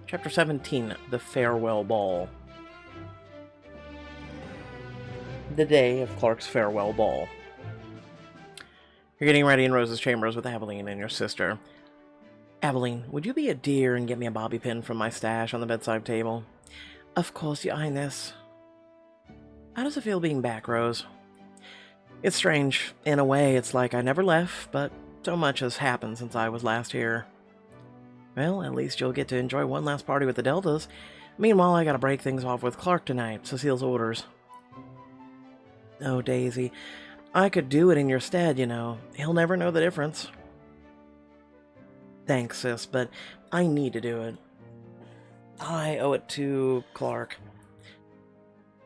Chapter 17, The Farewell Ball. The day of Clark's farewell ball. You're getting ready in Rose's chambers with Aveline and your sister. Aveline, would you be a dear and get me a bobby pin from my stash on the bedside table? Of course, Your Highness. How does it feel being back, Rose? It's strange. In a way, it's like I never left, but so much has happened since I was last here. Well, at least you'll get to enjoy one last party with the Deltas. Meanwhile, I gotta break things off with Clark tonight, Cecile's orders. Oh, Daisy. I could do it in your stead, you know. He'll never know the difference. Thanks, sis, but I need to do it. I owe it to Clark.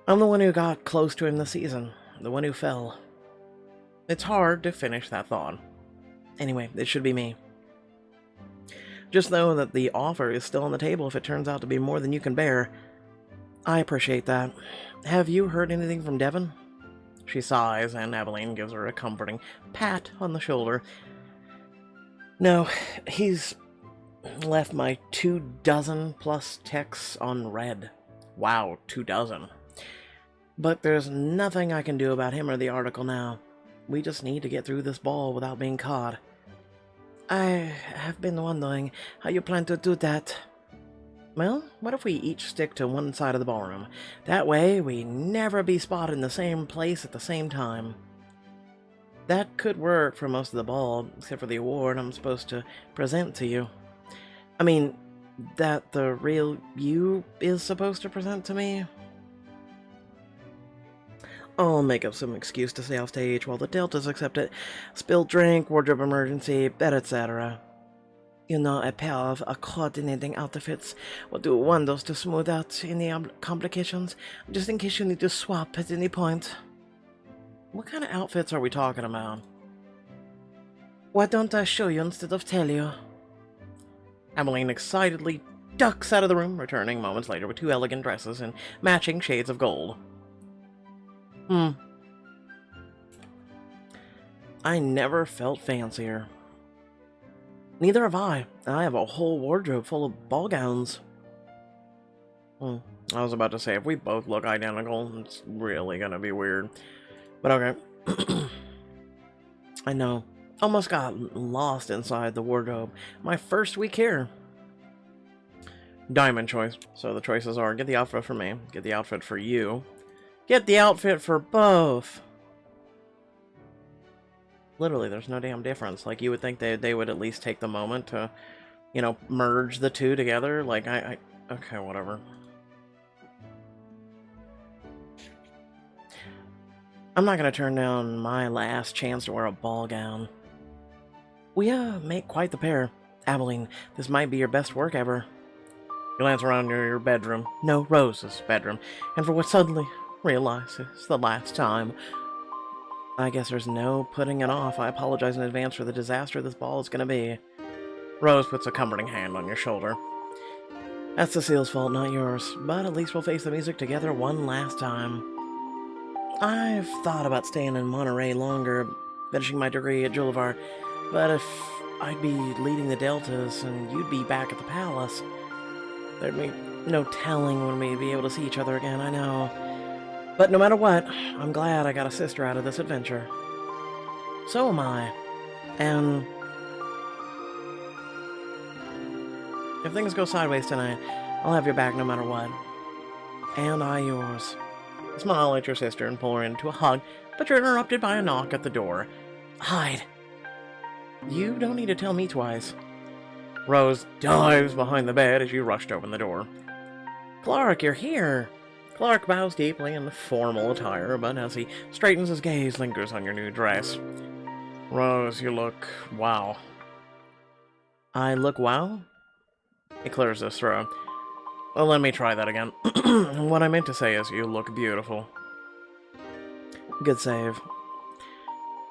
I'm the one who got close to him this season. The one who fell. It's hard to finish that thought. Anyway, it should be me. Just know that the offer is still on the table if it turns out to be more than you can bear. I appreciate that. Have you heard anything from Devon? She sighs, and Aveline gives her a comforting pat on the shoulder. No, he's left my 24+ texts on read. Wow, 24. But there's nothing I can do about him or the article now. We just need to get through this ball without being caught. I have been wondering how you plan to do that. Well, what if we each stick to one side of the ballroom? That way, we never be spotted in the same place at the same time. That could work for most of the ball, except for the award I'm supposed to present to you. I mean, that the real you is supposed to present to me? I'll make up some excuse to stay off stage while the Deltas accept it. Spilled drink, wardrobe emergency, etc. You know, a pair of coordinating outfits will do wonders to smooth out any complications, just in case you need to swap at any point. What kind of outfits are we talking about? Why don't I show you instead of tell you? Aveline excitedly ducks out of the room, returning moments later with 2 elegant dresses in matching shades of gold. I never felt fancier. Neither have I. I have a whole wardrobe full of ball gowns. I was about to say, if we both look identical, it's really gonna be weird. But okay. I know. Almost got lost inside the wardrobe. My first week here. Diamond choice. So the choices are, get the outfit for me, get the outfit for you, get the outfit for both. Literally, there's no damn difference. Like, you would think they would at least take the moment to, you know, merge the two together. Like, okay, whatever. I'm not gonna turn down my last chance to wear a ball gown. We, make quite the pair. Aveline, this might be your best work ever. You glance around your bedroom. No, Rose's bedroom. And for what suddenly realize it's the last time. I guess there's no putting it off. I apologize in advance for the disaster this ball is gonna be. Rose puts a comforting hand on your shoulder. That's Cecile's fault, not yours. But at least we'll face the music together one last time. I've thought about staying in Monterey longer, finishing my degree at Julivar. But if I'd be leading the Deltas and you'd be back at the palace, there'd be no telling when we'd be able to see each other again, I know. But no matter what, I'm glad I got a sister out of this adventure. So am I. And if things go sideways tonight, I'll have your back no matter what. And I yours. Smile at your sister and pull her into a hug, but you're interrupted by a knock at the door. Hide. You don't need to tell me twice. Rose dives behind the bed as you rush to open the door. Clark, you're here. Clark bows deeply in formal attire, but as he straightens his gaze, lingers on your new dress. Rose, you look wow. I look wow? He clears his throat. Well, let me try that again. What I meant to say is you look beautiful. Good save.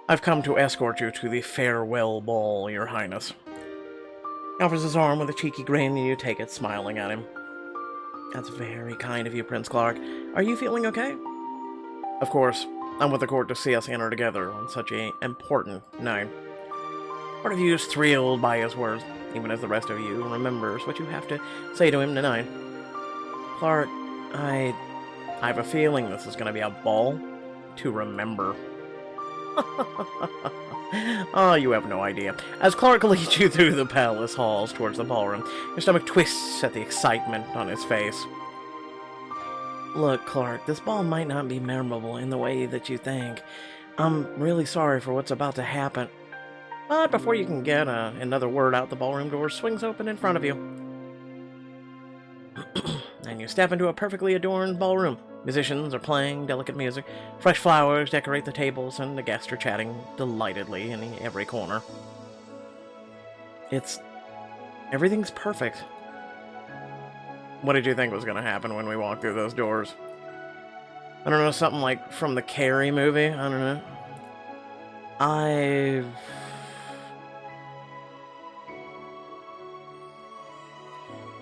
I've come to escort you to the farewell ball, Your Highness. He offers his arm with a cheeky grin, and you take it, smiling at him. That's very kind of you, Prince Clark. Are you feeling okay? Of course. I'm with the court to see us enter together on such an important night. Part of you is thrilled by his words, even as the rest of you remembers what you have to say to him tonight. Clark, I have a feeling this is going to be a ball to remember. Oh, you have no idea. As Clark leads you through the palace halls towards the ballroom, your stomach twists at the excitement on his face. Look, Clark, this ball might not be memorable in the way that you think. I'm really sorry for what's about to happen. But before you can get another word out, the ballroom door swings open in front of you. And you step into a perfectly adorned ballroom. Musicians are playing delicate music, fresh flowers decorate the tables, and the guests are chatting delightedly in every corner. Everything's perfect. What did you think was going to happen when we walked through those doors? I don't know, something like from the Carrie movie? I don't know.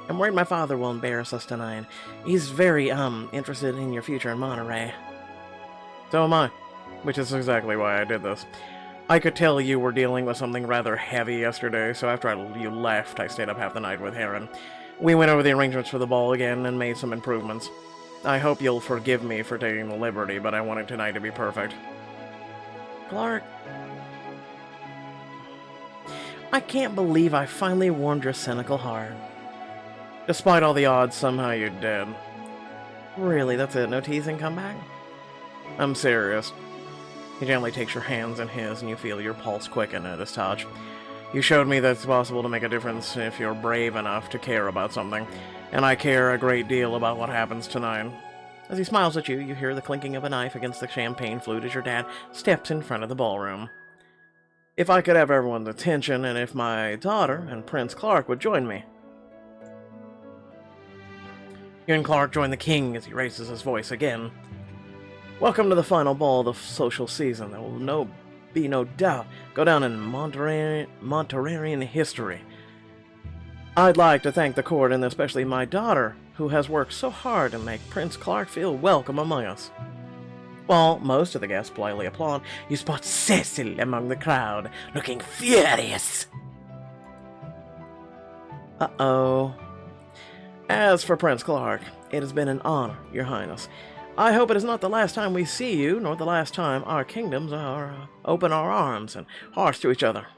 I'm worried my father will embarrass us tonight. He's very, interested in your future in Monterey. So am I, which is exactly why I did this. I could tell you were dealing with something rather heavy yesterday, so after you left, I stayed up half the night with Heron. We went over the arrangements for the ball again and made some improvements. I hope you'll forgive me for taking the liberty, but I wanted tonight to be perfect. Clark, I can't believe I finally warmed your cynical heart. Despite all the odds, somehow you did. Really, that's it? No teasing comeback? I'm serious. He gently takes your hands in his, and you feel your pulse quicken at his touch. You showed me that it's possible to make a difference if you're brave enough to care about something, and I care a great deal about what happens tonight. As he smiles at you, you hear the clinking of a knife against the champagne flute as your dad steps in front of the ballroom. If I could have everyone's attention, and if my daughter and Prince Clark would join me. You and Clark join the king as he raises his voice again. Welcome to the final ball of the social season. There will be no doubt go down in Monterreyan history. I'd like to thank the court and especially my daughter, who has worked so hard to make Prince Clark feel welcome among us. While most of the guests politely applaud, you spot Cecil among the crowd, looking furious. Uh-oh. As for Prince Clark, it has been an honor, Your Highness. I hope it is not the last time we see you, nor the last time our kingdoms open our arms and hearts to each other.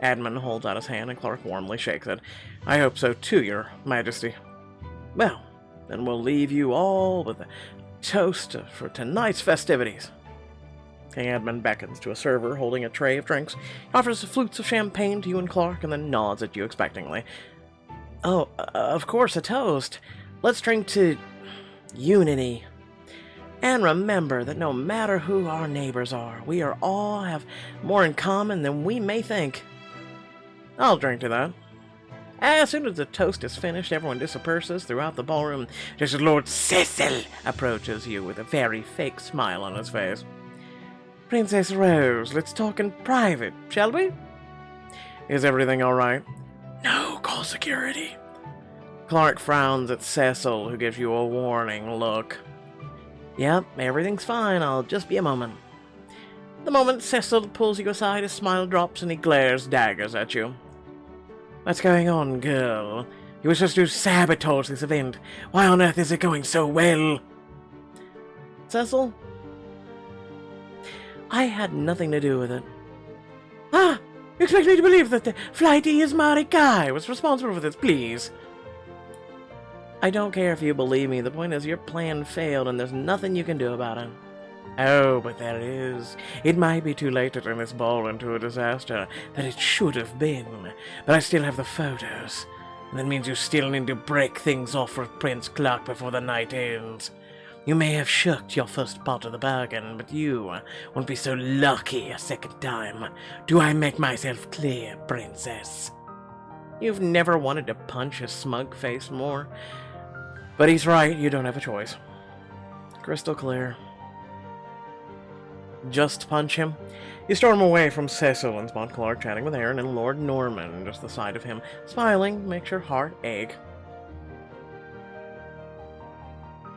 Admin holds out his hand and Clark warmly shakes it. I hope so too, Your Majesty. Well, then we'll leave you all with a toast for tonight's festivities. King Edmund beckons to a server holding a tray of drinks, offers flutes of champagne to you and Clark, and then nods at you expectantly. Oh, of course, a toast. Let's drink to unity. And remember that no matter who our neighbors are, we all have more in common than we may think. I'll drink to that. As soon as the toast is finished, everyone disperses throughout the ballroom, just as Lord Cecil approaches you with a very fake smile on his face. Princess Rose, let's talk in private, shall we? Is everything all right? No, call security. Clark frowns at Cecil, who gives you a warning look. Yep, everything's fine. I'll just be a moment. The moment Cecil pulls you aside, his smile drops and he glares daggers at you. What's going on, girl? You were supposed to sabotage this event. Why on earth is it going so well? Cecil? I had nothing to do with it. Ah! You expect me to believe that the flighty Ismari guy was responsible for this, please? I don't care if you believe me. The point is your plan failed and there's nothing you can do about it. Oh, but there is. It might be too late to turn this ball into a disaster that it should have been. But I still have the photos. And that means you still need to break things off with Prince Clark before the night ends. You may have shirked your first part of the bargain, but you won't be so lucky a second time. Do I make myself clear, princess? You've never wanted to punch his smug face more. But he's right, you don't have a choice. Crystal clear. Just punch him? You storm away from Cecil and spot Clark chatting with Aaron and Lord Norman just the side of him. Smiling makes your heart ache.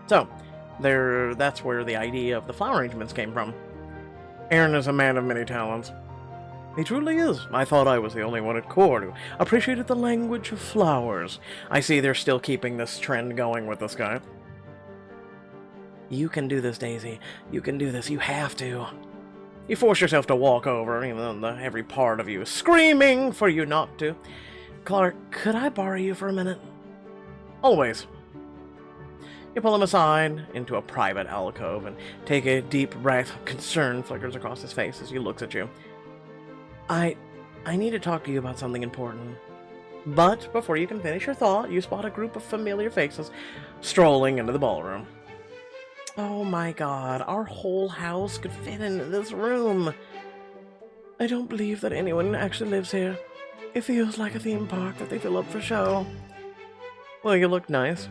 So, that's where the idea of the flower arrangements came from. Aaron is a man of many talents. He truly is. I thought I was the only one at court who appreciated the language of flowers. I see they're still keeping this trend going with this guy. You can do this, Daisy. You can do this. You have to. You force yourself to walk over, even though every part of you is screaming for you not to. Clark, could I borrow you for a minute? Always. You pull him aside into a private alcove and take a deep breath. Concern flickers across his face as he looks at you. I need to talk to you about something important. But before you can finish your thought, you spot a group of familiar faces strolling into the ballroom. Oh my god, our whole house could fit into this room. I don't believe that anyone actually lives here. It feels like a theme park that they fill up for show. Well, you look nice.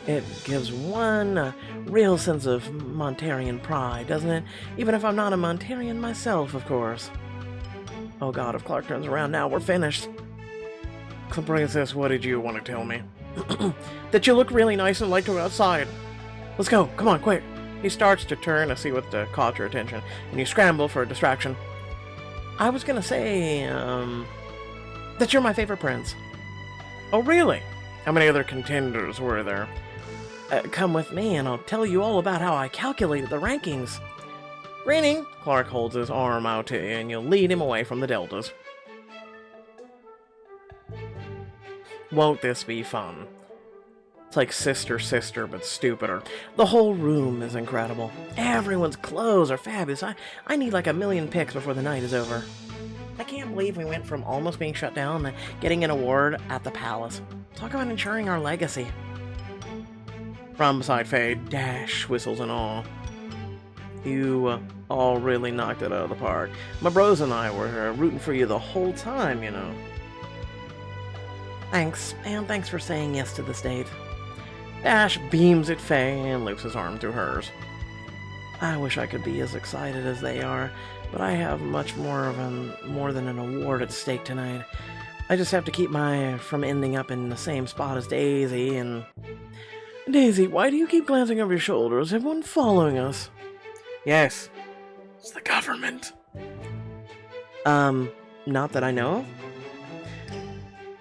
It gives one a real sense of Montarian pride, doesn't it? Even if I'm not a Montarian myself, of course. Oh god, if Clark turns around now, we're finished. Princess, what did you want to tell me? That you look really nice and like to go outside. Let's go, come on, quick. He starts to turn to see what caught your attention, and you scramble for a distraction. I was gonna say, that you're my favorite prince. Oh, really? How many other contenders were there? Come with me, and I'll tell you all about how I calculated the rankings. Grinning, Clark holds his arm out to you, and you'll lead him away from the deltas. Won't this be fun? It's like Sister, but stupider. The whole room is incredible. Everyone's clothes are fabulous. I need like 1,000,000 pics before the night is over. I can't believe we went from almost being shut down to getting an award at the palace. Talk about ensuring our legacy. From beside Faye, Dash whistles and all. You all really knocked it out of the park. My bros and I were rooting for you the whole time, you know. Thanks, and thanks for saying yes to this date. Dash beams at Faye and loops his arm through hers. I wish I could be as excited as they are, but I have much more than an award at stake tonight. I just have to keep from ending up in the same spot as Daisy and... Daisy, why do you keep glancing over your shoulder? Is everyone following us? Yes. It's the government. Not that I know of.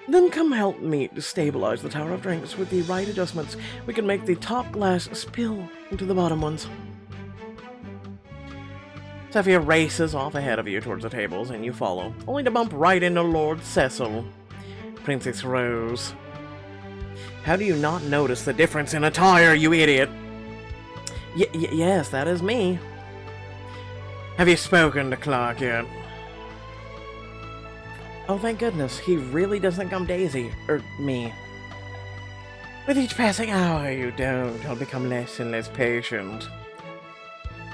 Then come help me to stabilize the Tower of Drinks. With the right adjustments, we can make the top glass spill into the bottom ones. Sophia races off ahead of you towards the tables, and you follow, only to bump right into Lord Cecil. Princess Rose. How do you not notice the difference in attire, you idiot? Yes, that is me. Have you spoken to Clark yet? Oh, thank goodness. He really does think I'm Daisy. Or me. With each passing hour you don't, I'll become less and less patient.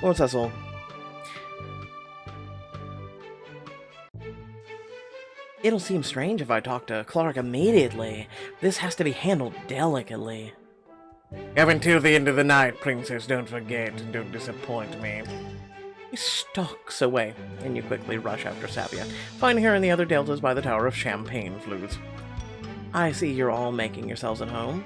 Lord Cecil. It'll seem strange if I talk to Clark immediately. This has to be handled delicately. Up until the end of the night, Princess, don't forget, and don't disappoint me. He stalks away, and you quickly rush after Savia, finding her and the other deltas by the Tower of Champagne Flutes. I see you're all making yourselves at home.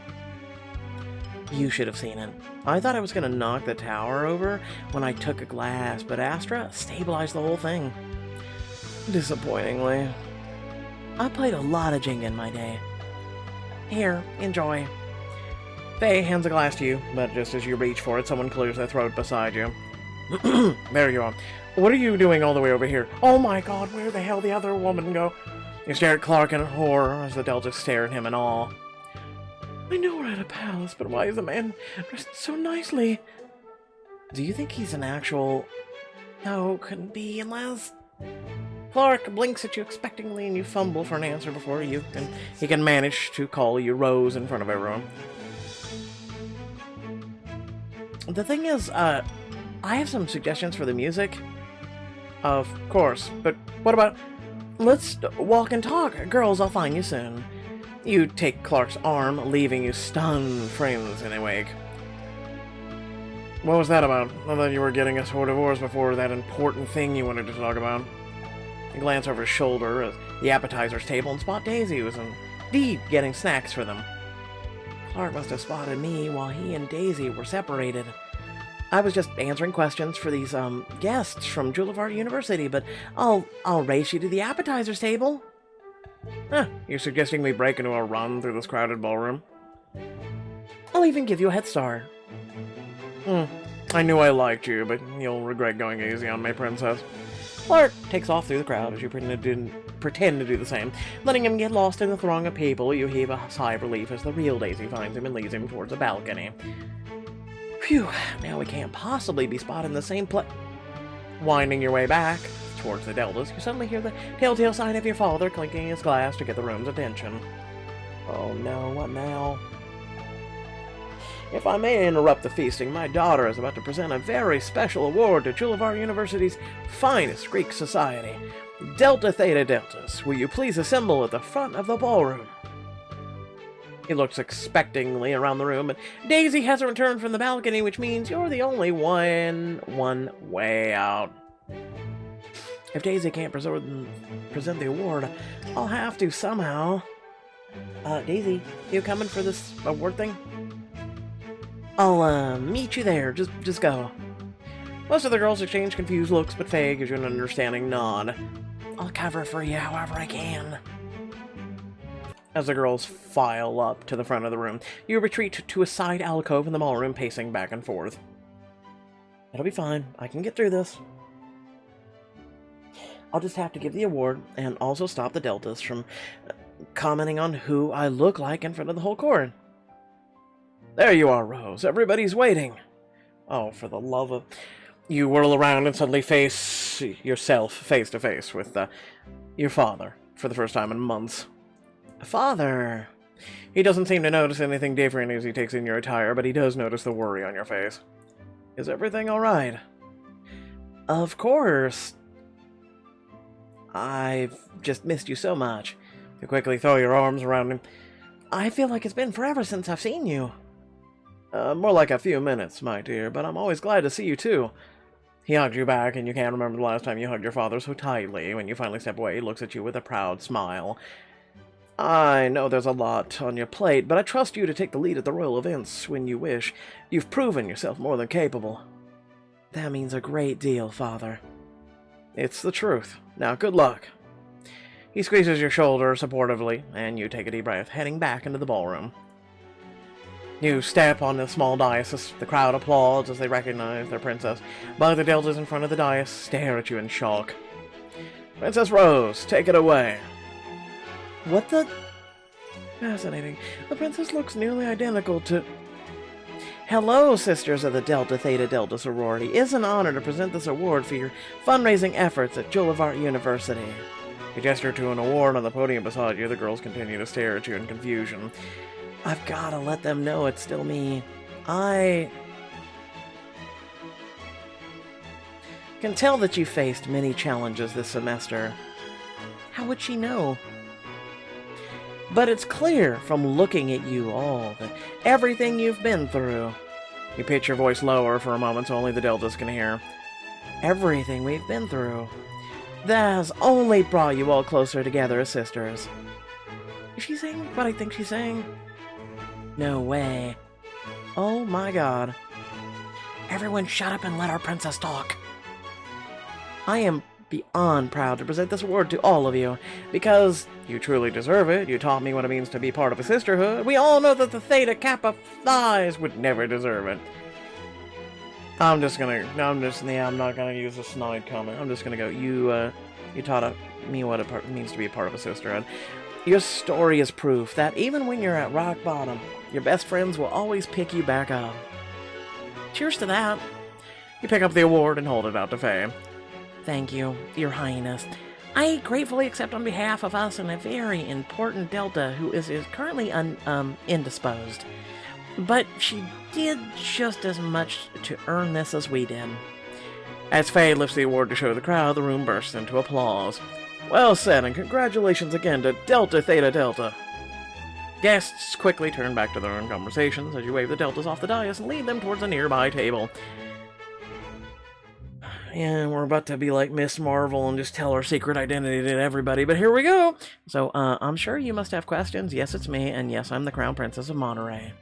You should have seen it. I thought I was going to knock the tower over when I took a glass, but Astra stabilized the whole thing. Disappointingly. I played a lot of Jenga in my day. Here, enjoy. Faye hands a glass to you, but just as you reach for it, someone clears their throat beside you. There you are. What are you doing all the way over here? Oh my god, where the hell did the other woman go? You stare at Clark in horror as the deltas stare at him in awe. I know we're at a palace, but why is the man dressed so nicely? Do you think he's an actual... No, couldn't be unless... Clark blinks at you expectantly and you fumble for an answer before he can manage to call you Rose in front of everyone. The thing is, I have some suggestions for the music. Of course, but what about... Let's walk and talk. Girls, I'll find you soon. You take Clark's arm, leaving you stunned friends in a wake. What was that about? I thought you were getting us for divorce before that important thing you wanted to talk about. You glance over his shoulder at the appetizers table and spot Daisy, who was indeed getting snacks for them. Clark must have spotted me while he and Daisy were separated. I was just answering questions for these, guests from Boulevard University, but I'll race you to the appetizers table. Huh, you're suggesting we break into a run through this crowded ballroom? I'll even give you a head start. I knew I liked you, but you'll regret going easy on me, princess. Clark takes off through the crowd as you pretend to do the same. Letting him get lost in the throng of people, you heave a sigh of relief as the real Daisy finds him and leads him towards a balcony. Phew, now we can't possibly be spotted in the same place. Winding your way back towards the Deltas, you suddenly hear the telltale sign of your father clinking his glass to get the room's attention. Oh no, what now? If I may interrupt the feasting, my daughter is about to present a very special award to Boulevard University's finest Greek society. Delta Theta Deltas, will you please assemble at the front of the ballroom? He looks expectingly around the room, and Daisy hasn't returned from the balcony, which means you're the only one way out. If Daisy can't present the award, I'll have to somehow. Daisy, you coming for this award thing? I'll, meet you there. Just go. Most of the girls exchange confused looks, but Faye gives you an understanding nod. I'll cover for you however I can. As the girls file up to the front of the room, you retreat to a side alcove in the ballroom, pacing back and forth. It'll be fine. I can get through this. I'll just have to give the award, and also stop the Deltas from commenting on who I look like in front of the whole court. There you are, Rose. Everybody's waiting. Oh, for the love of... You whirl around and suddenly face yourself face to face with your father for the first time in months. Father. He doesn't seem to notice anything different as he takes in your attire, but he does notice the worry on your face. Is everything all right? Of course. I've just missed you so much. You quickly throw your arms around him. I feel like it's been forever since I've seen you. More like a few minutes, my dear, but I'm always glad to see you, too. He hugs you back, and you can't remember the last time you hugged your father so tightly. When you finally step away, he looks at you with a proud smile. I know there's a lot on your plate, but I trust you to take the lead at the royal events when you wish. You've proven yourself more than capable. That means a great deal, Father. It's the truth. Now, good luck. He squeezes your shoulder supportively, and you take a deep breath, heading back into the ballroom. You step on the small dais. The crowd applauds as they recognize their princess, but the Deltas in front of the dais stare at you in shock. Princess Rose, take it away. What the... Fascinating. The princess looks nearly identical to... Hello, sisters of the Delta Theta Delta sorority. It's an honor to present this award for your fundraising efforts at Boulevard University. You gesture to an award on the podium beside you. The girls continue to stare at you in confusion. I've gotta let them know it's still me. I can tell that you faced many challenges this semester. How would she know? But it's clear from looking at you all that everything you've been through. You pitch your voice lower for a moment so only the Deltas can hear. Everything we've been through. That has only brought you all closer together as sisters. Is she saying what I think she's saying? No way. Oh my god. Everyone shut up and let our princess talk. I am beyond proud to present this award to all of you, because you truly deserve it. You taught me what it means to be part of a sisterhood. We all know that the Theta Kappa Thighs would never deserve it. I'm not gonna use a snide comment. I'm just gonna go, you taught me what it means to be a part of a sisterhood. Your story is proof that even when you're at rock bottom, your best friends will always pick you back up. Cheers to that. You pick up the award and hold it out to Faye. Thank you, Your Highness. I gratefully accept on behalf of us and a very important Delta who is currently indisposed. But she did just as much to earn this as we did. As Faye lifts the award to show the crowd, the room bursts into applause. Well said, and congratulations again to Delta Theta Delta. Guests quickly turn back to their own conversations as you wave the Deltas off the dais and lead them towards a nearby table. Yeah, we're about to be like Miss Marvel and just tell our secret identity to everybody, but here we go! So, I'm sure you must have questions. Yes, it's me, and yes, I'm the Crown Princess of Monterey.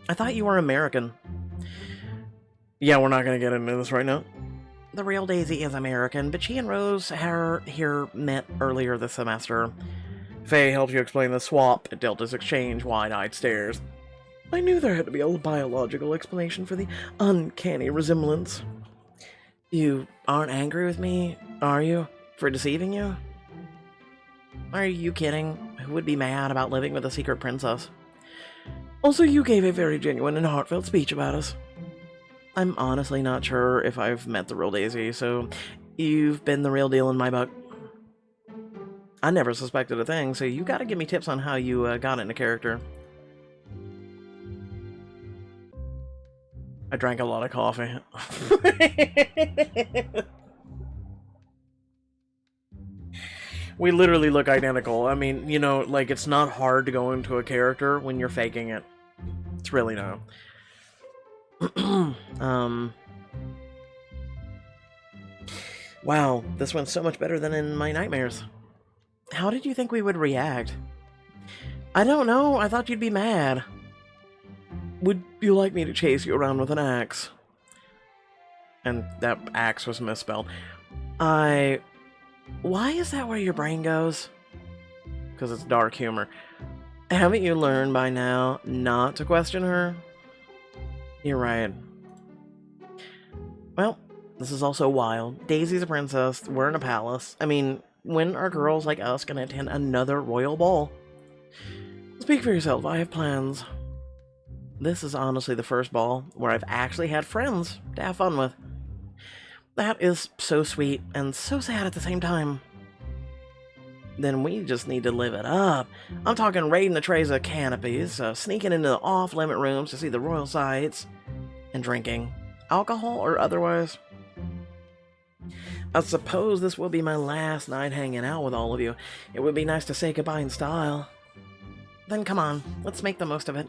I thought you were American. Yeah, we're not gonna get into this right now. The real Daisy is American, but she and Rose here met earlier this semester. Faye helped you explain the swap at Delta's exchange, wide-eyed stares. I knew there had to be a biological explanation for the uncanny resemblance. You aren't angry with me, are you, for deceiving you? Are you kidding? Who would be mad about living with a secret princess? Also, you gave a very genuine and heartfelt speech about us. I'm honestly not sure if I've met the real Daisy, so you've been the real deal in my book. I never suspected a thing, so you gotta give me tips on how you got into character. I drank a lot of coffee. We literally look identical. I mean, you know, like, it's not hard to go into a character when you're faking it. It's really not. Wow, this went so much better than in my nightmares. How did you think we would react? I don't know. I thought you'd be mad. Would you like me to chase you around with an axe? And that axe was misspelled. Why is that where your brain goes? Because it's dark humor. Haven't you learned by now not to question her? You're right. Well, this is also wild. Daisy's a princess. We're in a palace. I mean, when are girls like us gonna attend another royal ball? Speak for yourself. I have plans. This is honestly the first ball where I've actually had friends to have fun with. That is so sweet and so sad at the same time. Then we just need to live it up. I'm talking raiding the trays of canopies, sneaking into the off-limit rooms to see the royal sights, and drinking, alcohol or otherwise. I suppose this will be my last night hanging out with all of you. It would be nice to say goodbye in style. Then come on, let's make the most of it.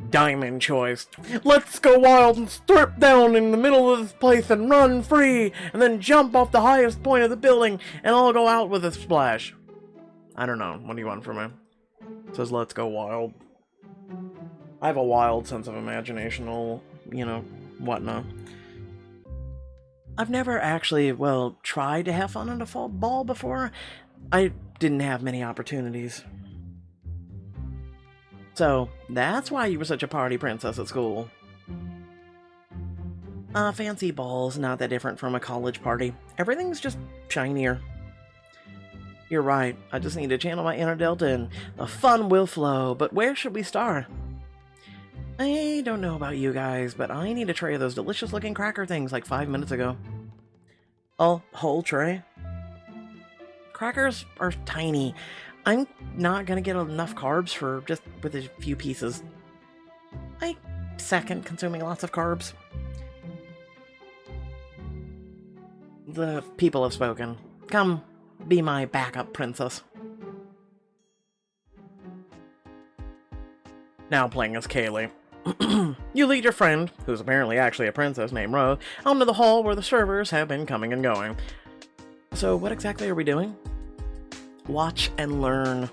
Diamond choice. Let's go wild and strip down in the middle of this place and run free, and then jump off the highest point of the building and all go out with a splash. I don't know. What do you want from me? It says let's go wild. I have a wild sense of imaginational, you know, whatnot. I've never actually, well, tried to have fun at a fall ball before. I didn't have many opportunities. So, that's why you were such a party princess at school. Fancy ball's not that different from a college party. Everything's just shinier. You're right, I just need to channel my inner Delta and the fun will flow, but where should we start? I don't know about you guys, but I need a tray of those delicious looking cracker things like 5 minutes ago. A whole tray? Crackers are tiny. I'm not gonna get enough carbs for just with a few pieces. I second consuming lots of carbs. The people have spoken. Come, be my backup princess. Now playing as Kaylee. You lead your friend, who's apparently actually a princess named Rose, onto the hall where the servers have been coming and going. So what exactly are we doing? Watch and learn.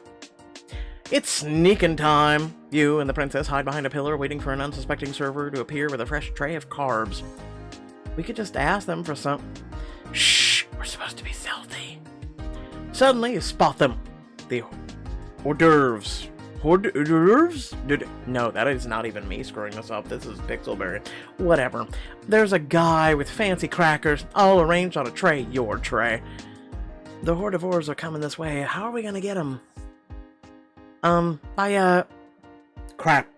It's sneaking time. You and the princess hide behind a pillar waiting for an unsuspecting server to appear with a fresh tray of carbs. We could just ask them for some... Shh! We're supposed to be stealthy. Suddenly you spot them. The hors d'oeuvres. Hors d'oeuvres? No, that is not even me screwing this up. This is Pixelberry. Whatever. There's a guy with fancy crackers all arranged on a tray. Your tray. The hors d'oeuvres are coming this way. How are we gonna get them? Crap.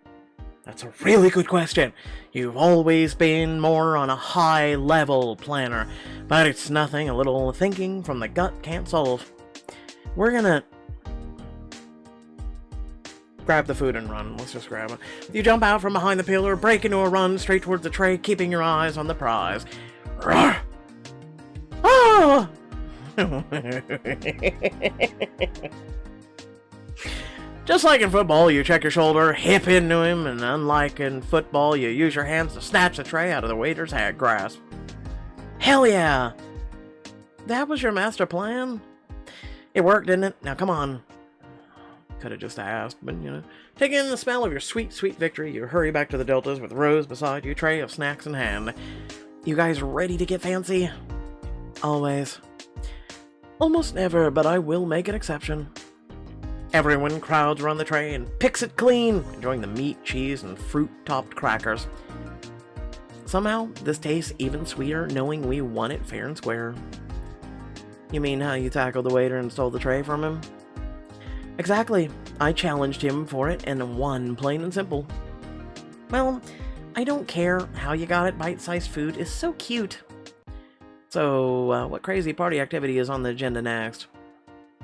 That's a really good question. You've always been more on a high-level planner, but it's nothing a little thinking from the gut can't solve. We're gonna... grab the food and run. Let's just grab it. You jump out from behind the pillar, break into a run straight towards the tray, keeping your eyes on the prize. Roar! Ah! Just like in football, you check your shoulder, hip into him, and unlike in football, you use your hands to snatch the tray out of the waiter's hat grasp. Hell yeah! That was your master plan? It worked, didn't it? Now come on. Could have just asked, but, taking in the smell of your sweet, sweet victory, you hurry back to the Deltas with Rose beside you, tray of snacks in hand. You guys ready to get fancy? Always. Almost never, but I will make an exception. Everyone crowds around the tray and picks it clean, enjoying the meat, cheese, and fruit-topped crackers. Somehow, this tastes even sweeter knowing we won it fair and square. You mean how you tackled the waiter and stole the tray from him? Exactly. I challenged him for it and won, plain and simple. Well, I don't care how you got it. Bite-sized food is so cute. So, what crazy party activity is on the agenda next?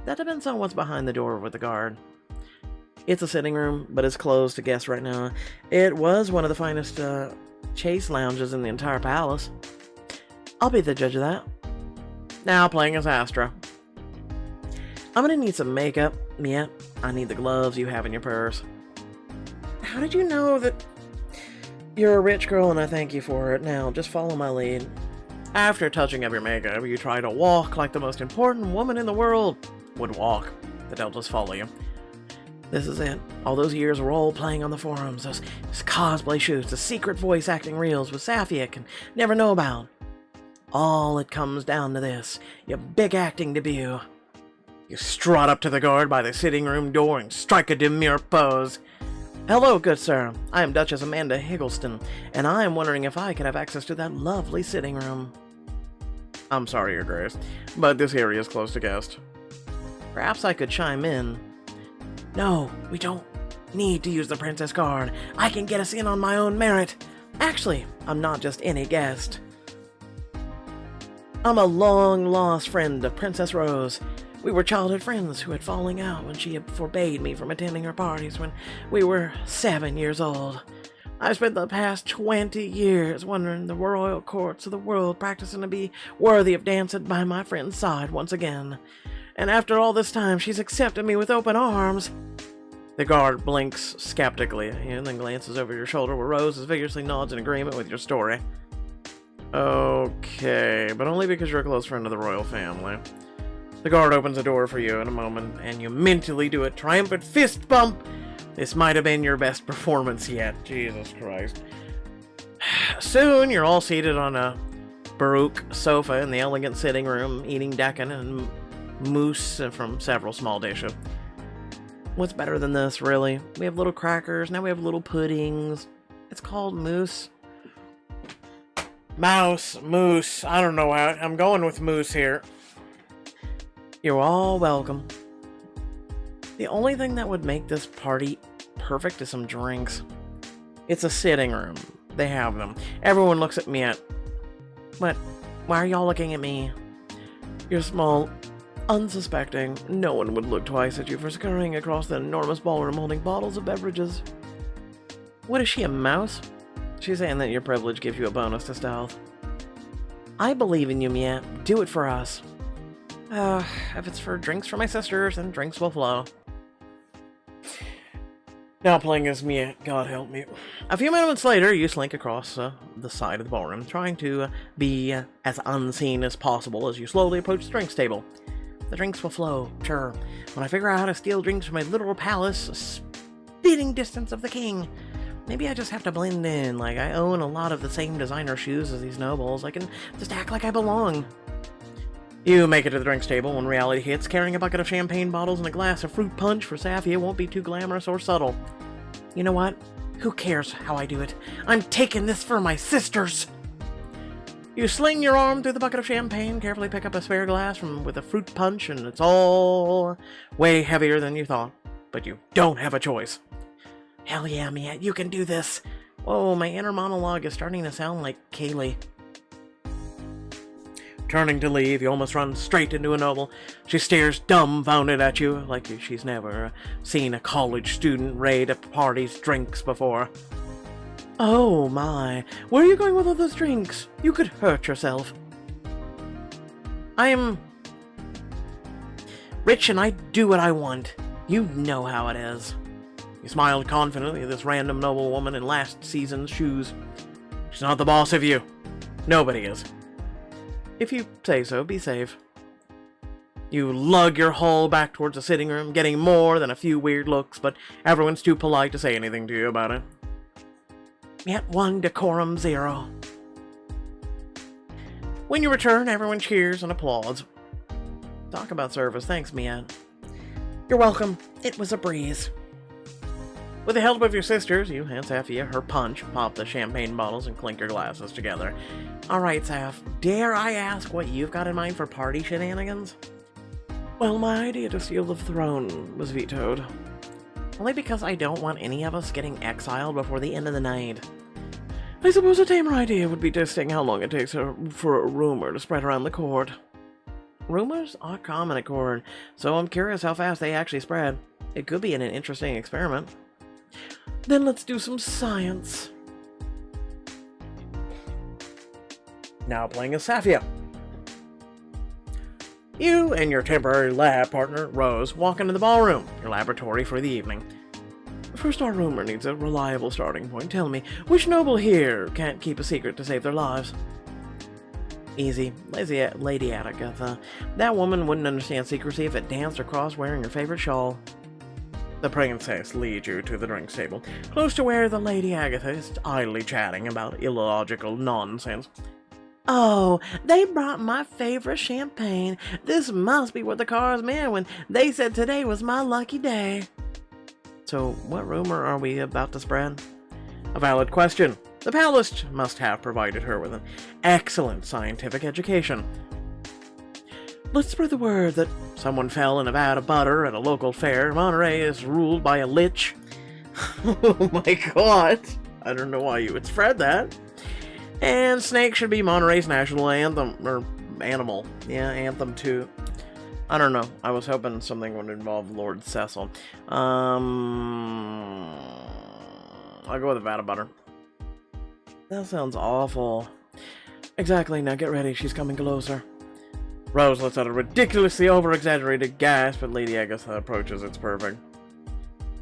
That depends on what's behind the door with the guard. It's a sitting room, but it's closed to guests right now. It was one of the finest chase lounges in the entire palace. I'll be the judge of that. Now playing as Astra. I'm gonna need some makeup. Yeah, I need the gloves you have in your purse. How did you know that you're a rich girl and I thank you for it? Now, just follow my lead. After touching up your makeup, you try to walk like the most important woman in the world would walk. The Deltas follow you. This is it. All those years of role-playing on the forums, those cosplay shoots, the secret voice acting reels with Safia can never know about. All it comes down to this, your big acting debut. You strut up to the guard by the sitting room door and strike a demure pose. Hello, good sir. I am Duchess Amanda Higgleston, and I am wondering if I could have access to that lovely sitting room. I'm sorry, Your Grace, but this area is closed to guests. Perhaps I could chime in. No, we don't need to use the princess card. I can get us in on my own merit. Actually, I'm not just any guest. I'm a long-lost friend of Princess Rose. We were childhood friends who had fallen out when she had forbade me from attending her parties when we were 7 years old. I've spent the past 20 years wandering the royal courts of the world practicing to be worthy of dancing by my friend's side once again. And after all this time, she's accepted me with open arms. The guard blinks skeptically and then glances over your shoulder where Rose vigorously nods in agreement with your story. Okay, but only because you're a close friend of the royal family. The guard opens the door for you in a moment, and you mentally do a triumphant fist bump. This might have been your best performance yet. Jesus Christ. Soon, you're all seated on a baroque sofa in the elegant sitting room, eating dakin and mousse from several small dishes. What's better than this, really? We have little crackers, now we have little puddings. It's called mousse. Mousse. I don't know how. I'm going with mousse here. You're all welcome. The only thing that would make this party perfect is some drinks. It's a sitting room. They have them. Everyone looks at me at... What? Why are y'all looking at me? You're small, unsuspecting. No one would look twice at you for scurrying across the enormous ballroom holding bottles of beverages. What is she, a mouse? She's saying that your privilege gives you a bonus to stealth. I believe in you, Mia. Do it for us. If it's for drinks for my sisters, then drinks will flow. Now playing as Mia, God help me. A few moments later, you slink across the side of the ballroom, trying to be as unseen as possible as you slowly approach the drinks table. The drinks will flow, sure. When I figure out how to steal drinks from my literal palace, spitting distance of the king, maybe I just have to blend in, like I own a lot of the same designer shoes as these nobles. I can just act like I belong. You make it to the drinks table when reality hits. Carrying a bucket of champagne bottles and a glass of fruit punch for Safia won't be too glamorous or subtle. You know what? Who cares how I do it? I'm taking this for my sisters! You sling your arm through the bucket of champagne, carefully pick up a spare glass with a fruit punch, and it's all way heavier than you thought. But you don't have a choice. Hell yeah, Mia, you can do this! Whoa, my inner monologue is starting to sound like Kaylee. Turning to leave, you almost run straight into a noble. She stares dumbfounded at you, like she's never seen a college student raid a party's drinks before. Oh my, where are you going with all those drinks? You could hurt yourself. I am rich and I do what I want. You know how it is. You smiled confidently at this random noble woman in last season's shoes. She's not the boss of you. Nobody is. If you say so, be safe. You lug your hull back towards the sitting room, getting more than a few weird looks, but everyone's too polite to say anything to you about it. Yet one decorum zero. When you return, everyone cheers and applauds. Talk about service. Thanks, Mia. You're welcome. It was a breeze. With the help of your sisters, you hand Safia her punch, pop the champagne bottles, and clink your glasses together. Alright, Saf, dare I ask what you've got in mind for party shenanigans? Well, my idea to steal the throne was vetoed. Only because I don't want any of us getting exiled before the end of the night. I suppose a tamer idea would be testing how long it takes for a rumor to spread around the court. Rumors are common at court, so I'm curious how fast they actually spread. It could be an interesting experiment. Then let's do some science. Now playing as Safia. You and your temporary lab partner, Rose, walk into the ballroom, your laboratory for the evening. First, our rumor needs a reliable starting point. Tell me, which noble here can't keep a secret to save their lives? Easy. Lady Agatha. That woman wouldn't understand secrecy if it danced across wearing your favorite shawl. The princess leads you to the drinks table, close to where the Lady Agatha is idly chatting about illogical nonsense. Oh, they brought my favorite champagne. This must be what the cars meant when they said today was my lucky day. So, what rumor are we about to spread? A valid question. The palace must have provided her with an excellent scientific education. Let's spread the word that someone fell in a vat of butter at a local fair. Monterey is ruled by a lich. Oh my god. I don't know why you would spread that. And snake should be Monterey's national anthem, or animal. Yeah, anthem too. I don't know. I was hoping something would involve Lord Cecil. I'll go with a vat of butter. That sounds awful. Exactly. Now get ready. She's coming closer. Rose lets out a ridiculously over-exaggerated gasp, but Lady Agatha approaches. It's perfect.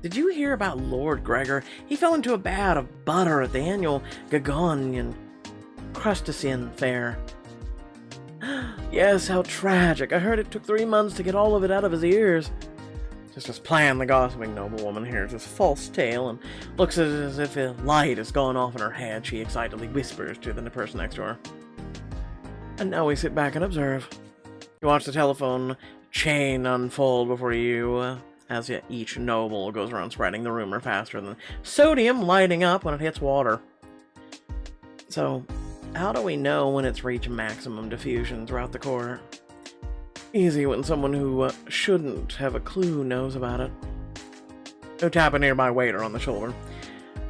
Did you hear about Lord Gregor? He fell into a vat of butter at the annual Gagonian Crustacean Fair. Yes, how tragic. I heard it took 3 months to get all of it out of his ears. Just as planned, the gossiping noblewoman hears this false tale and looks as if a light has gone off in her head. She excitedly whispers to the person next to her. And now we sit back and observe. You watch the telephone chain unfold before you, as each noble goes around spreading the rumor faster than sodium lighting up when it hits water. So, how do we know when it's reached maximum diffusion throughout the court? Easy when someone who shouldn't have a clue knows about it. Go tap a nearby waiter on the shoulder.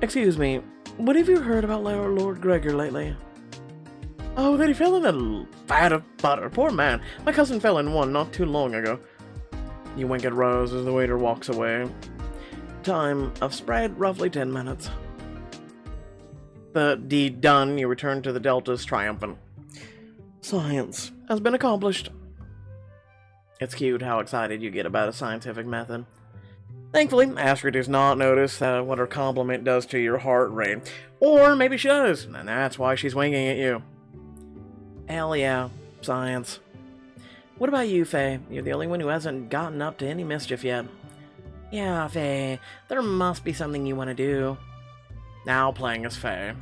Excuse me, what have you heard about Lord Gregor lately? Oh, that he fell in a vat of butter. Poor man. My cousin fell in one not too long ago. You wink at Rose as the waiter walks away. Time of spread, roughly 10 minutes. The deed done, you return to the Deltas triumphant. Science has been accomplished. It's cute how excited you get about a scientific method. Thankfully, Astrid does not notice what her compliment does to your heart rate. Or maybe she does, and that's why she's winking at you. Hell yeah, science. What about you, Faye? You're the only one who hasn't gotten up to any mischief yet. Yeah, Faye, there must be something you want to do. Now playing as Faye.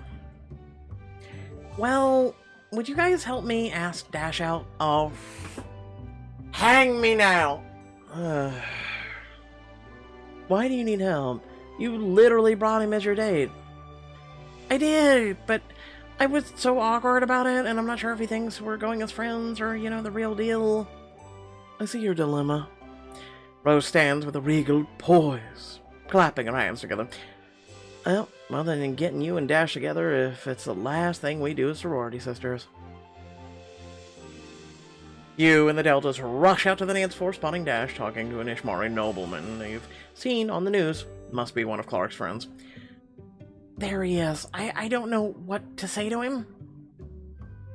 Well, would you guys help me ask Dash out? Oh, hang me now. Why do you need help? You literally brought him as your date. I did, but I was so awkward about it, and I'm not sure if he thinks we're going as friends or, the real deal. I see your dilemma. Rose stands with a regal poise, clapping her hands together. Well, other than getting you and Dash together, if it's the last thing we do as sorority sisters. You and the Deltas rush out to the dance floor, spotting Dash talking to an Ishmari nobleman you've seen on the news. Must be one of Clark's friends. There he is. I don't know what to say to him.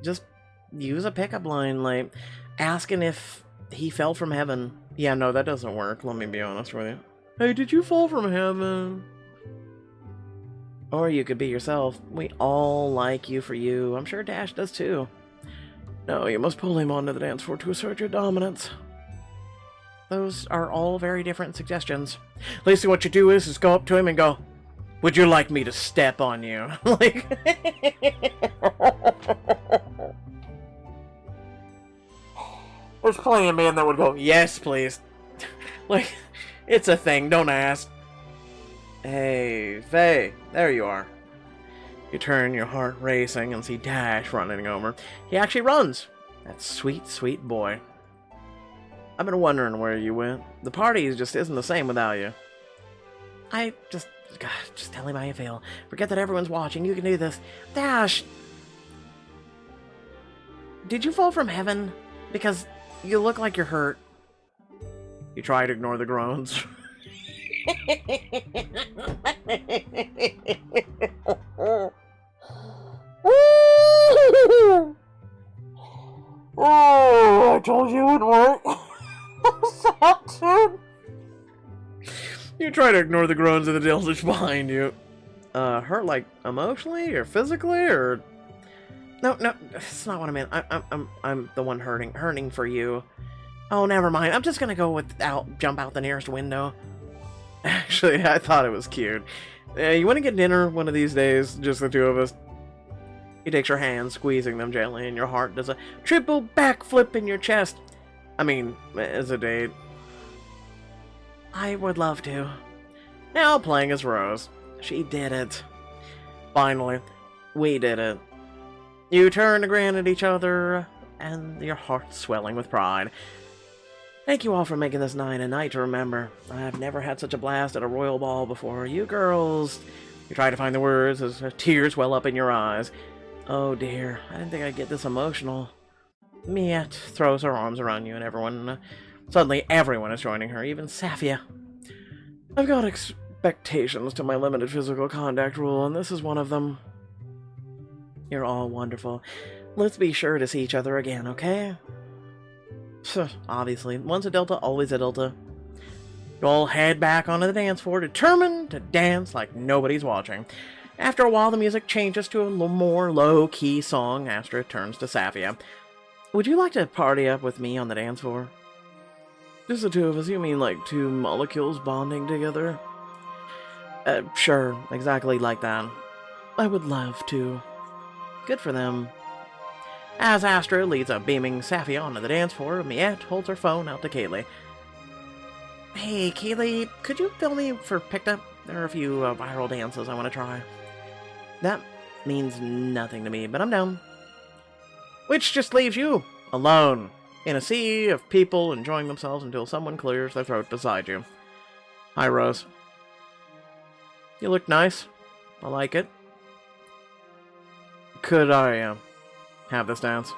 Just use a pickup line, like asking if he fell from heaven. Yeah, no, that doesn't work. Let me be honest with you. Hey, did you fall from heaven? Or you could be yourself. We all like you for you. I'm sure Dash does too. No, you must pull him onto the dance floor to assert your dominance. those are all very different suggestions. Lacey, what you do is go up to him and go, would you like me to step on you? Like, there's plenty of men that would go, yes, please. Like, it's a thing, don't ask. Hey, Faye, there you are. You turn, your heart racing, and see Dash running over. He actually runs. That sweet, sweet boy. I've been wondering where you went. The party just isn't the same without you. God, just tell him how you feel. Forget that everyone's watching. You can do this. Dash! Did you fall from heaven? Because you look like you're hurt. You try to ignore the groans. Oh, I told you it wouldn't work. You try to ignore the groans of the Dilditch behind you. Hurt like emotionally or physically or... No, that's not what I meant. I'm the one hurting for you. Oh, never mind. I'm just gonna go jump out the nearest window. Actually, I thought it was cute. You want to get dinner one of these days, just the two of us? He takes your hand, squeezing them gently, and your heart does a triple backflip in your chest. I mean, as a date. I would love to. Now playing as Rose. She did it. Finally, we did it. You turn to grin at each other, and your heart swelling with pride. Thank you all for making this night a night to remember. I've never had such a blast at a royal ball before. You girls... You try to find the words as tears well up in your eyes. Oh dear, I didn't think I'd get this emotional. Miette throws her arms around you and everyone... Suddenly everyone is joining her, even Safia. I've got expectations to my limited physical contact rule, and this is one of them. You're all wonderful. Let's be sure to see each other again, okay? Obviously, once a Delta, always a Delta. You all head back onto the dance floor, determined to dance like nobody's watching. After a while, the music changes to a more low-key song. Astra turns to Safia. Would you like to party up with me on the dance floor? Just the two of us? You mean like two molecules bonding together? Sure, exactly like that. I would love to. Good for them. As Astra leads a beaming Safia onto the dance floor, Miette holds her phone out to Kaylee. Hey, Kaylee, could you film me for picked up? There are a few viral dances I want to try. That means nothing to me, but I'm down. Which just leaves you alone in a sea of people enjoying themselves until someone clears their throat beside you. Hi, Rose. You look nice. I like it. Could I have this dance?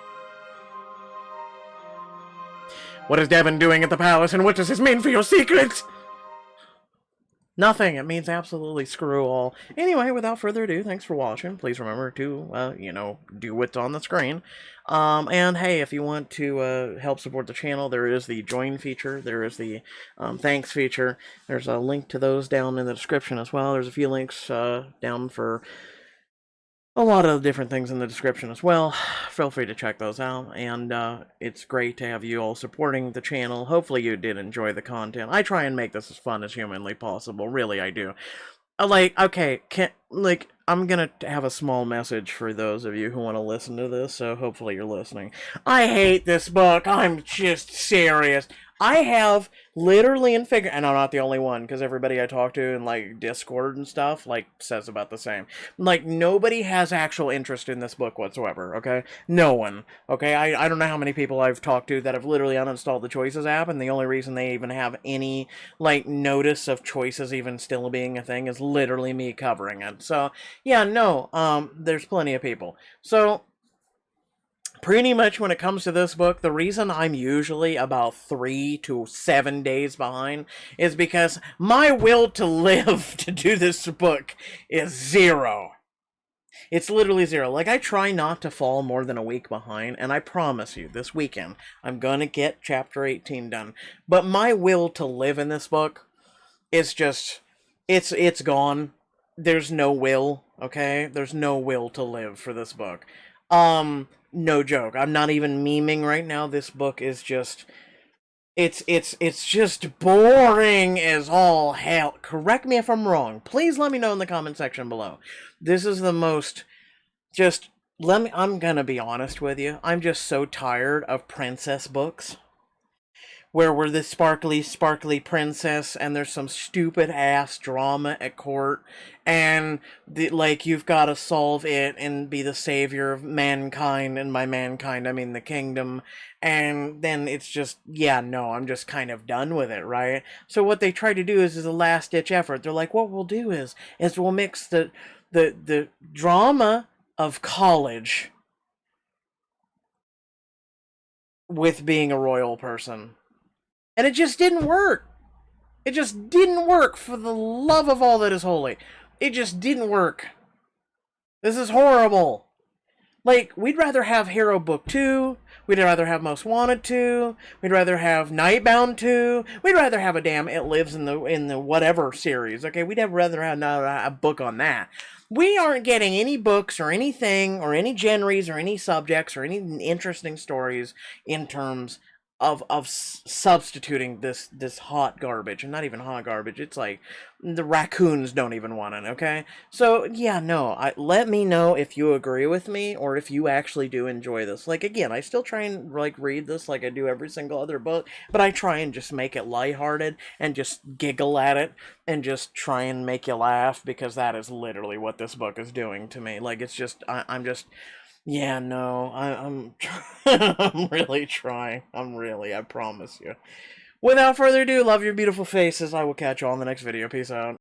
What is Devin doing at the palace, and what does this mean for your secrets? Nothing. It means absolutely screw all. Anyway, without further ado, thanks for watching. Please remember to, do what's on the screen. And hey, if you want to help support the channel, there is the join feature. There is the thanks feature. There's a link to those down in the description as well. There's a few links down for a lot of different things in the description as well. Feel free to check those out, and it's great to have you all supporting the channel. Hopefully you did enjoy the content. I try and make this as fun as humanly possible. Really, I do. I'm gonna have a small message for those of you who want to listen to this, so hopefully you're listening. I hate this book. I'm just serious. I have literally and I'm not the only one, because everybody I talk to in, like, Discord and stuff, like, says about the same. Like, nobody has actual interest in this book whatsoever, okay? No one, okay? I don't know how many people I've talked to that have literally uninstalled the Choices app, and the only reason they even have any, like, notice of Choices even still being a thing is literally me covering it. So, yeah, no, there's plenty of people. So, pretty much when it comes to this book, the reason I'm usually about 3 to 7 days behind is because my will to live to do this book is 0. It's literally 0. Like, I try not to fall more than a week behind, and I promise you, this weekend, I'm gonna get chapter 18 done. But my will to live in this book is just, it's gone. There's no will, okay? There's no will to live for this book. No joke. I'm not even memeing right now. This book is just... It's just boring as all hell. Correct me if I'm wrong. Please let me know in the comment section below. This is the most just let me I'm gonna be honest with you. I'm just so tired of princess books where we're this sparkly princess and there's some stupid ass drama at court and like you've got to solve it and be the savior of mankind, and by mankind I mean the kingdom, and then it's just, yeah, no, I'm just kind of done with it, right? So what they try to do is a last ditch effort. They're like, what we'll do is we'll mix the drama of college with being a royal person, and it just didn't work. It just didn't work, for the love of all that is holy. It just didn't work. This is horrible. Like, we'd rather have Hero Book 2. We'd rather have Most Wanted 2. We'd rather have Nightbound 2. We'd rather have a damn It Lives in the whatever series. Okay, we'd have rather have a book on that. We aren't getting any books or anything or any genres or any subjects or any interesting stories in terms of substituting this hot garbage. And not even hot garbage, it's like the raccoons don't even want it. Okay, so yeah, no, let me know if you agree with me or if you actually do enjoy this. Like, again, I still try and like read this like I do every single other book, but I try and just make it lighthearted and just giggle at it and just try and make you laugh, because that is literally what this book is doing to me. Like, it's just I'm just, yeah, no, I'm I'm really trying. I promise you. Without further ado, love your beautiful faces. I will catch you all in the next video. Peace out.